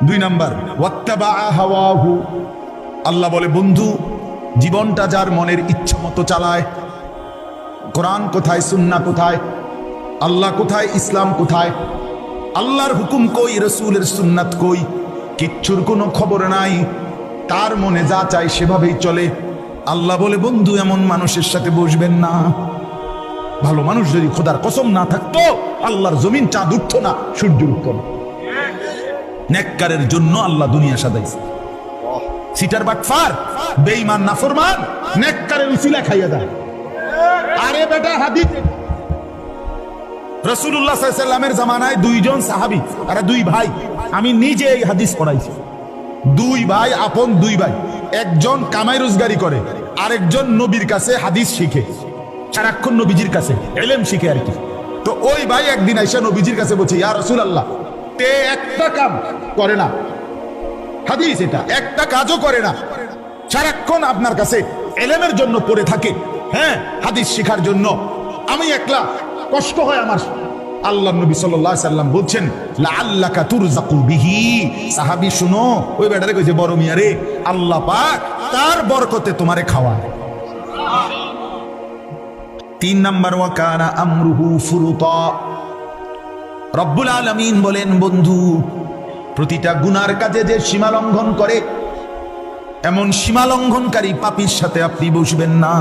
দুই নাম্বার ওয়াত্তাবা হাওয়াহু, আল্লাহ বলে বন্ধু জীবনটা যার মনের ইচ্ছা মতো চালায়, কোরআন কোথায়, সুন্নাহ কোথায়, আল্লাহ কোথায়, ইসলাম কোথায়, আল্লাহর হুকুম কই, রসুলের সুন্নাত কই, কিচ্ছুর কোনো খবর নাই, তার মনে যা চায় সেভাবেই চলে। আল্লাহ বলে বন্ধু এমন মানুষের সাথে বসবেন না। ভালো মানুষ যদি খোদার কসম না থাকতো আল্লাহর জমিন চাঁদ উঠতো না, সূর্য উঠতো না। নেককারের জন্য আল্লাহ দুনিয়া সাজাইছে। সিটার বাটফার বেঈমান নাফরমান নেককারের উসিলা খাইয়া দেয়। আরে বেটা হাদিস রাসূলুল্লাহ সাল্লাল্লাহু আলাইহি ওয়াসাল্লামের জামানায় দুইজন সাহাবী, তারা দুই ভাই, আমি নিজে এই হাদিস পড়াইছি। দুই ভাই, আপন দুই ভাই, একজন কামাই রোজগারি করে, আরেকজন নবীর কাছে হাদিস শিখে, সারাক্ষণ নবীজির কাছে ইলম শিখে আর কি। তো ওই ভাই একদিন আইসা নবীজির কাছে বলছে, ইয়া রাসূলুল্লাহ, তে একটা কাম করে না, হাদিস এটা একটা কাজও করে না, সারাক্ষণ আপনার কাছে ইলমের জন্য পড়ে থাকে, হ্যাঁ হাদিস শেখার জন্য, আমি একলা কষ্ট হয় আমার। আল্লাহ নবী সাল্লাল্লাহু আলাইহি সাল্লাম বলছেন লাআল্লাকা তুরযাকু বিহি, সাহাবী শুনো, ওই বেটারে কইছে বড় মিয়া রে, আল্লাহ পাক তার বরকতে তোমারে খাওয়ায়। তিন নাম্বার ওয়া কানা আমরুহু ফুরুতা, রব্বুল আলামিন বলেন বন্ধু প্রতিটা গুনার কাজে যে সীমা লঙ্ঘন করে, এমন সীমা লঙ্ঘনকারী পাপীর সাথে আপনি বসবেন না।